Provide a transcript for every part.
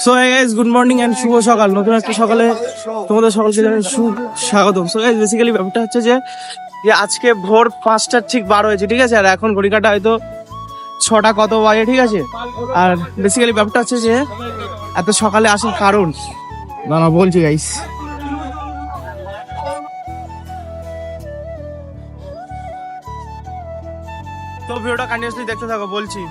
So guys, good morning and শুভ সকাল। নতুন একটা সকালে তোমাদের সকলকে জানাই স্বাগতম। সো গাইস, বেসিক্যালি ব্যাপারটা হচ্ছে যে আজকে ভোর 5টার ঠিক 12 হয়েছে, ঠিক আছে। আর এখন ঘড়ি কাটা হয়তো 6টা কত বাজে, ঠিক আছে। আর বেসিক্যালি ব্যাপারটা হচ্ছে যে এত সকালে আসার কারণ না বলছি গাইস। তো ভিডিওটা কন্টিনিউয়াসলি দেখতে থাকো, বলছি।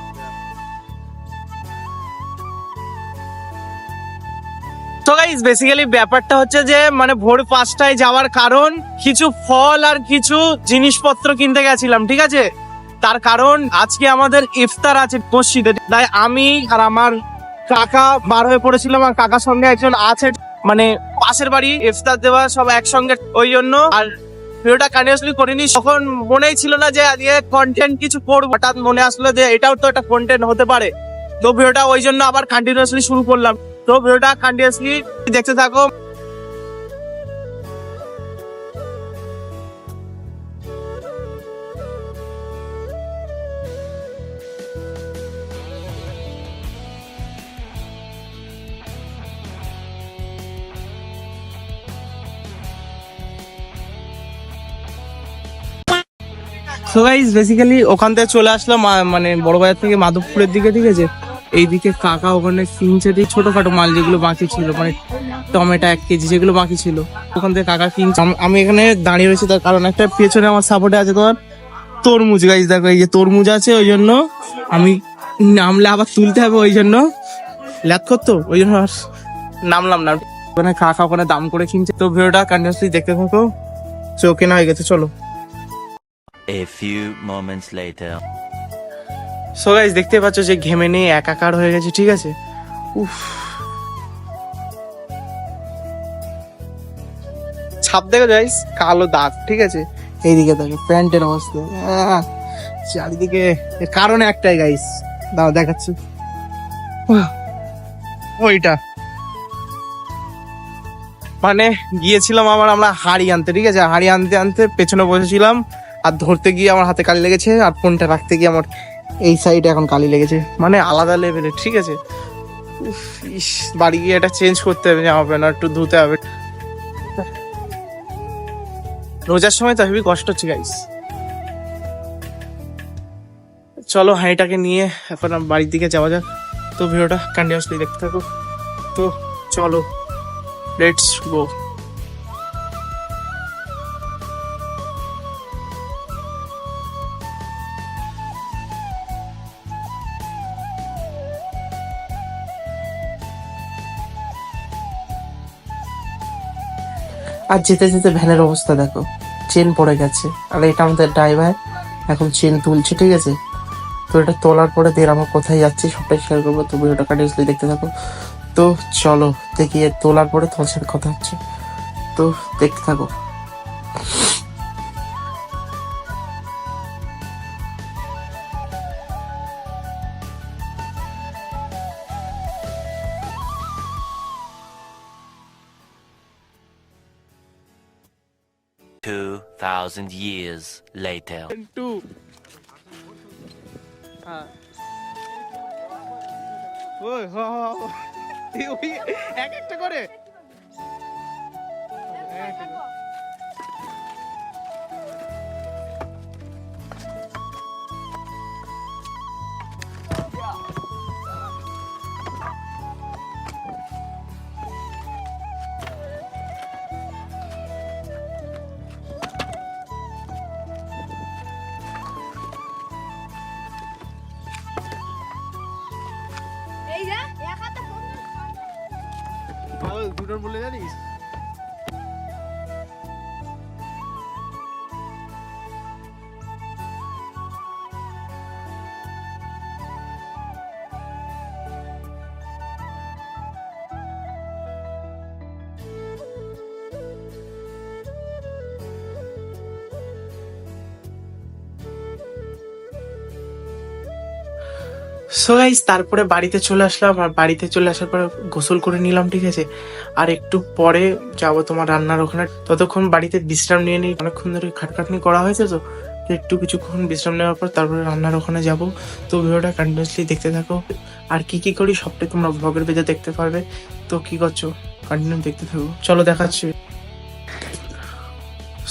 তো গাইস, বেসিক্যালি ব্যাপারটা হচ্ছে যে মানে ভোর 5টায় যাওয়ার কারণ কিছু ফল আর কিছু জিনিসপত্র কিনতে গেছিলাম, ঠিক আছে। তার কারণ আজকে আমাদের ইফতার আছে মসজিদে, তাই আমি আর আমার কাকা বার হয়ে পড়েছিলাম। আর কাকার সঙ্গে একজন আছে, মানে পাশের বাড়ি, ইফতার দেওয়া সব একসঙ্গে, ওই জন্য। আর ভিডিওটা কন্টিনিউয়াসলি করিনি, তখন মনেই ছিল না যে আজকে কন্টেন্ট কিছু করবো। হঠাৎ মনে আসলো যে এটাও তো একটা কন্টেন্ট হতে পারে, তো ভিডিওটা ওই জন্য আবার কন্টিনিউয়াসলি শুরু করলাম। তো ভিডিওটা কন্টিনিউয়াসলি দেখতে থাকো। সো গাইস, বেসিক্যালি ওখান থেকে চলে আসলাম, মানে বড় বাজার থেকে মাধবপুরের দিকে, ঠিক আছে। এইদিকে কাকা ওখানে কিনছে দিয়ে ছোটখাটো মাল যেগুলো বাকি ছিল, মানে টমেটো 1 কেজি যেগুলো বাকি ছিল, ওখান থেকে কাকা কিনছে। আমি এখানে দাঁড়িয়ে রয়েছি তার কারণ একটা পেছনে আমার সাপোর্টে আছে তোমার তরমুজ। গাইস দেখো, এই যে তরমুজ আছে, ওই জন্য আমি নামলে আবার তুলতে হবে, ওই জন্য ল্যাদ করতো, ওই জন্য আর নামলাম না। ওখানে কাকা ওখানে দাম করে কিনছে। তো ভিডিওটা কন্টিনিউয়াসলি দেখতে থাকো। চোখে না হয়ে গেছে, চলো। A few moments later. So guys, দেখতে পাচ্ছ যে ঘেমে নিয়ে একাকার হয়ে গেছে, ঠিক আছে। উফ, ছাপ দেখো গাইস, কালো দাগ, ঠিক আছে। এইদিকে দেখো প্যান্টের অবস্থা, চারিদিকে। কারণ একটাই গাইস, দাও দেখাচ্ছি, ওইটা মানে গিয়েছিলাম আমরা হাড়ি আনতে, ঠিক আছে। হাড়ি আনতে আনতে পেছনে বসেছিলাম, আর ধরতে গিয়ে আমার হাতে কালি লেগেছে, আর ফোনটা রাখতে গিয়ে আমার এই সাইডে এখন কালি লেগেছে, মানে আলাদা লেভেলের, ঠিক আছে। ইস, বাড়ি গিয়ে এটা চেঞ্জ করতে হবে, জামা প্যান্ট একটু ধুতে হবে। রোজার সময় তো হেবি কষ্ট হচ্ছে গাইস। চলো হাঁড়িটাকে নিয়ে এখন বাড়ির দিকে যাওয়া যাক। তো ভিডিওটা কন্টিনিউয়াসলি দেখতে থাকো। তো চলো, লেটস গো। আর যেতে যেতে ভ্যানের অবস্থা দেখো, চেন পড়ে গেছে। আর এটা আমাদের ড্রাইভার এখন চেন তুলছে, ঠিক আছে। তো এটা তোলার পরে দিয়ে আমরা কোথায় যাচ্ছি সবটাই শেয়ার করবো। তো ভিডিওটা কন্টিনিউয়াসলি দেখতে থাকো। তো চলো দেখি, তোলার পরে তোমার সাথে কথা হচ্ছে, তো দেখতে থাকো। 2,000 years later. এক একটা করে দুটোর বলে জানিস। সো গাইস, তারপরে বাড়িতে চলে আসলাম। আর বাড়িতে চলে আসার পরে গোসল করে নিলাম, ঠিক আছে। আর একটু পরে যাব তোমার রান্নার ওখানে, ততক্ষণ বাড়িতে বিশ্রাম নিয়ে নিই। অনেকক্ষণ ধরে খাটখাটনি করা হয়েছে, তো একটু কিছুক্ষণ বিশ্রাম নেওয়ার পর তারপরে রান্নার ওখানে যাব। তো ভিডিওটা কন্টিনিউসলি দেখতে থাকো, আর কি কি করি সবটাই তোমরা ব্লগের ভিডিও দেখতে পারবে। তো কি করছো, কন্টিনিউ দেখতে থাকো, চলো দেখাচ্ছি।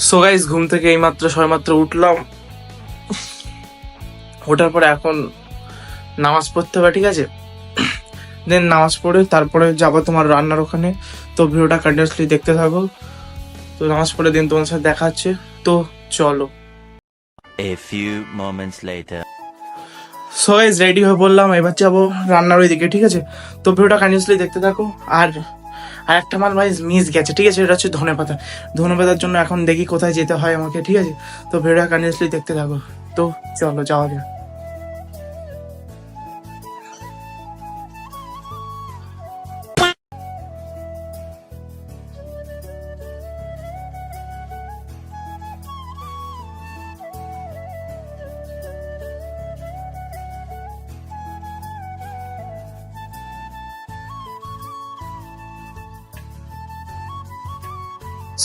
সো গাইস, ঘুম থেকে এইমাত্র সবেমাত্র উঠলাম। ওঠার পরে এখন নামাজ পড়তে হবে, ঠিক আছে? দেন নামাজ পড়ে তারপরে যাবো তোমার রান্নার ওখানে। তো ভিডিওটা কন্টিনিউসলি দেখতে থাকো। তো নামাজ পড়ে দিন তোমার সাথে দেখা হচ্ছে, তো চলো। A few moments later. So guys, ready হয়ে বললাম, এবার যাবো রান্নার ওইদিকে, ঠিক আছে? তো ভিডিওটা কন্টিনিউসলি দেখতে থাকো। আর একটা মাল ভাই মিস গেছে, ঠিক আছে? এটা হচ্ছে ধনেপাতা। ধনেপাতার জন্য এখন দেখি কোথায় যেতে হয় আমাকে, ঠিক আছে? তো ভিডিওটা কন্টিনিউসলি দেখতে থাকো। তো চলো যাওয়া যাক।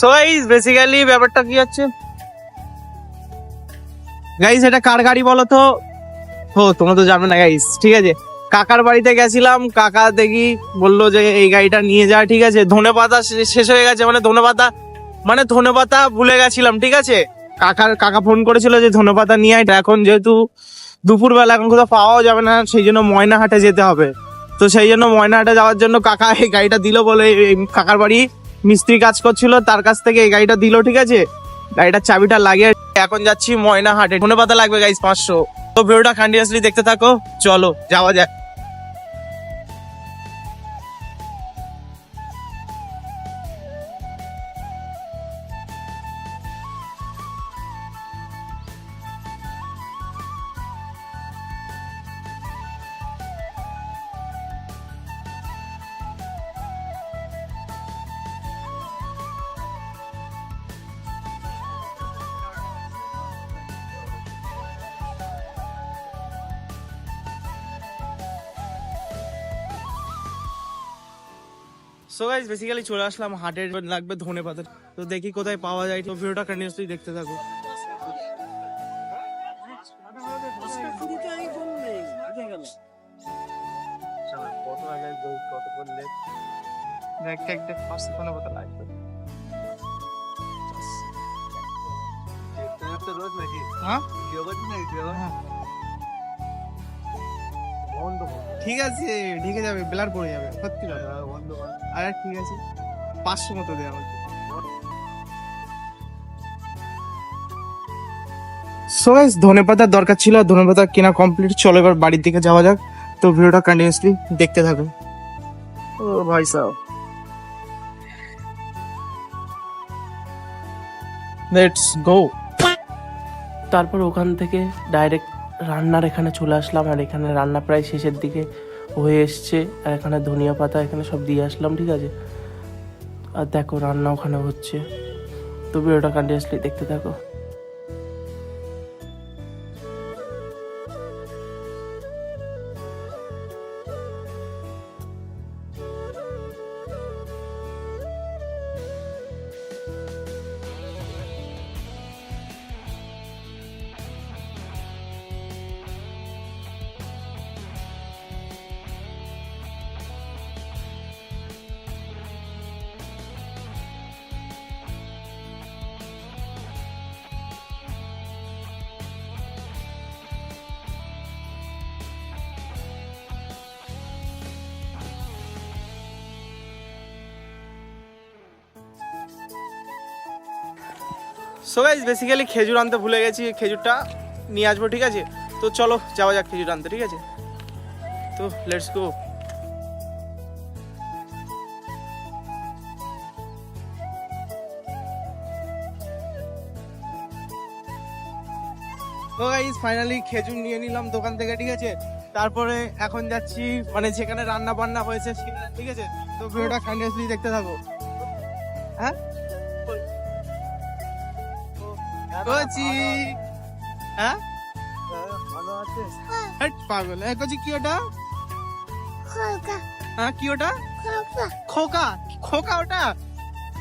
সো গাইস, বেসিক্যালি ব্যাপারটা কি হচ্ছে গাইস, এটা কার গাড়ি বলো তো? ও, তোমরা তো জানো না গাইস, ঠিক আছে? কাকার বাড়িতে গেছিলাম, কাকা দেখি বললো যে এই গাড়িটা নিয়ে যা, ঠিক আছে? ধনেপাতা শেষ হয়ে গেছে, মানে ধনেপাতা ভুলে গেছিলাম, ঠিক আছে? কাকা ফোন করেছিল যে ধনেপাতা নিয়ে আয়। এখন যেহেতু দুপুরবেলা, এখন কোথাও পাওয়াও যাবে না, সেই জন্য ময়নাহাটে যেতে হবে। তো সেই জন্য ময়নাহাটে যাওয়ার জন্য কাকা এই গাড়িটা দিল, বলে এই কাকার বাড়ি মিস্ত্রি কাজ করছিল, তার কাছ থেকে এই গাড়িটা দিল, ঠিক আছে? গাড়িটার চাবিটা লাগিয়ে এখন যাচ্ছি ময়নাহাটে। ধনেপাতা লাগবে গাইস 500। তো ভিডিওটা কন্টিনিউয়াসলি দেখতে থাকো, চলো যাওয়া যাক। সো গাইস, বেসিক্যালি চলে আসলাম হাটে, লাগবে ধনেপাতা। তো দেখি কোথায় পাওয়া যায়। তো ভিডিওটা কন্টিনিউয়াসলি দেখতে থাকো। ধনেপাতা লাগবে। হ্যাঁ? ঠিক আছে, ঢেকে যাবে, ব্লার পড়ে যাবে, সত্যি কথা। আরে ঠিক আছে, 500 মতো দেওয়া হচ্ছে। সো গাইস, ধনেপাতার দরকার ছিল, ধনেপাতা কেনা কমপ্লিট। চলো এবার বাড়ির দিকে যাওয়া যাক। তো ভিডিওটা কন্টিনিউয়াসলি দেখতে থাকো। ও ভাই সাহেব, লেটস গো। তারপর ওখান থেকে ডাইরেক্ট রান্নার এখানে চলে আসলাম, আর এখানে রান্না প্রায় শেষের দিকে হয়ে এসছে। আর এখানে ধনিয়া পাতা এখানে সব দিয়ে আসলাম, ঠিক আছে? আর দেখো রান্না ওখানে হচ্ছে। তো ভিডিওটা কন্টিনিউয়াসলি দেখতে থাকো। সো গাইস, বেসিক্যালি খেজুর আনতে ভুলে গেছি, খেজুরটা নিয়ে আসবো, ঠিক আছে? তো চলো যাওয়া যাক খেজুর আনতে, ঠিক আছে? তো লেটস গো। তো গাইস, ফাইনালি খেজুর নিয়ে নিলাম দোকান থেকে, ঠিক আছে? তারপরে এখন যাচ্ছি মানে যেখানে রান্না বান্না হয়েছে, ঠিক আছে? তো ভিডিওটা কন্টিনিউয়াসলি দেখতে থাকো। হ্যাঁ কোচি, হ্যাঁ ভালো আছে? হ্যাঁ পাগল, হ্যাঁ কোচি কি ওটা? হ্যাঁ কি ওটা? খোকা। খোকা ওটা?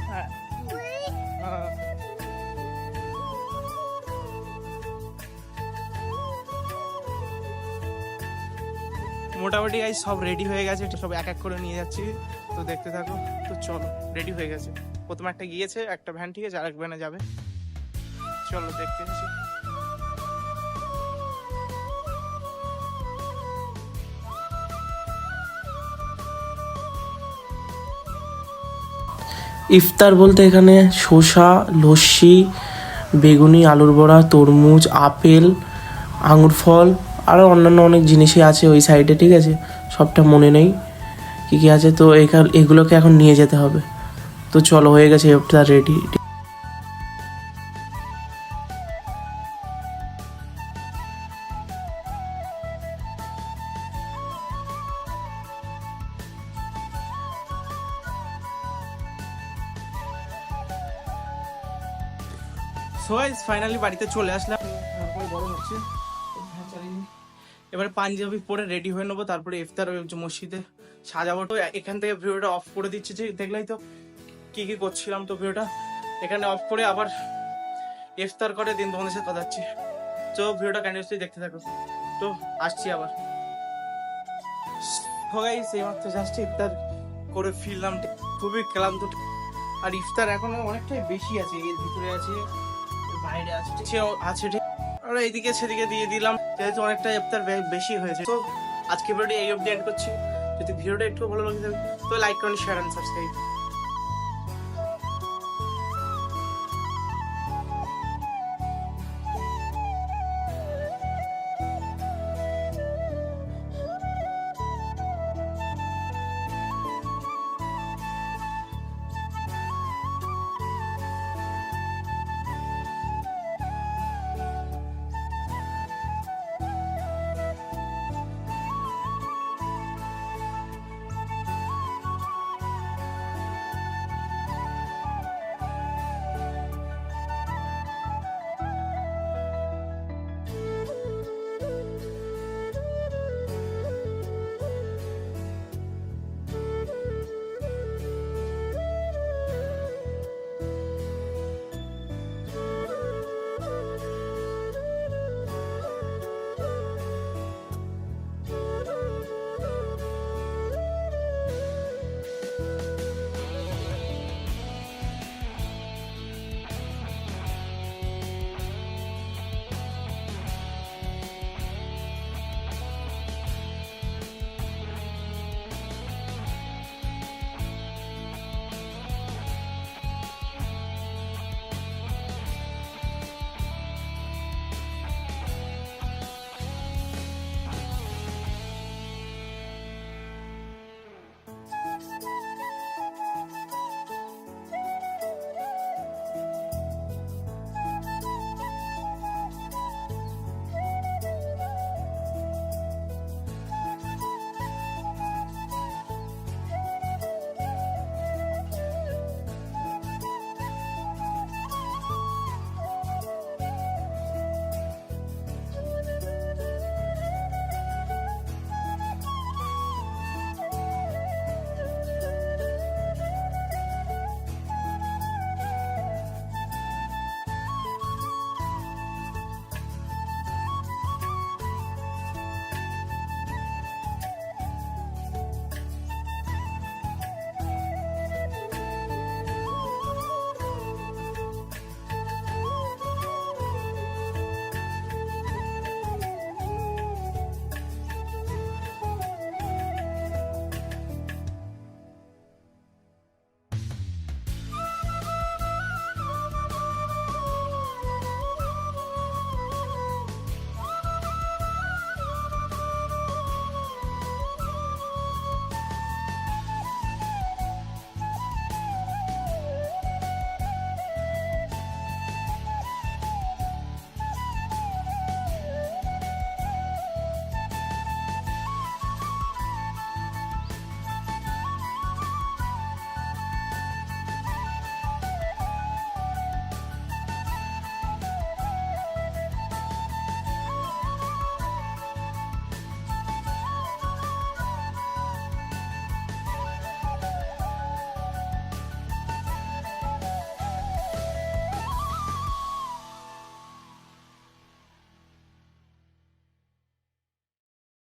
হ্যাঁ। মোটামুটি গাইস সব রেডি হয়ে গেছে, সব এক এক করে নিয়ে যাচ্ছি, তো দেখতে থাকো। তো চলো, রেডি হয়ে গেছে। প্রথম একটা গিয়েছে একটা ভ্যান, ঠিক আছে, আরেক ভ্যানে যাবে। চলো দেখতে আসি। ইফতার বলতে এখানে শসা, লস্যি, বেগুনি, আলুর বড়া, তরমুজ, আপেল, আঙুর ফল আরও অন্যান্য অনেক জিনিসই আছে ওই সাইডে, ঠিক আছে, সবটা মনে নেই কী কী আছে। তো এগুলোকে এখন নিয়ে যেতে হবে। তো চলো, হয়ে গেছে ইফতার রেডি। সো গাইস ফাইনালি বাড়িতে চলে আসলাম। গরম হচ্ছে, এবার পাঞ্জাবি পরে রেডি হয়ে নেবো, তারপরে ইফতার ওই যে মসজিদে সাজাবো। তো এখান থেকে ভিডিওটা অফ করে দিচ্ছি, যে দেখলাই তো কি কি করছিলাম। তো ভিডিওটা এখানে অফ করে আবার ইফতার করে দিন তোমাদের সাথে কথা হচ্ছে। তো ভিডিওটা কন্টিনিউসলি দেখতে থাকো। তো আসছি আবার। তো গাইস এইমাত্র জাস্ট ইফতার করে ফিরলাম, খুবই ক্লান্ত। আর ইফতার এখনো অনেকটাই বেশি আছে, এর ভিতরে আছে, বাইরে আছে, আছে ঠিক। আর এইদিকে সেদিকে দিয়ে দিলাম, যেহেতু অনেকটা ইফতার বেশি হয়েছে। তো আজকে ভিডিওটি এই অবধি এন্ড করছি। যদি ভিডিওটা একটু ভালো লাগে তো লাইক করুন, শেয়ার এন্ড সাবস্ক্রাইব।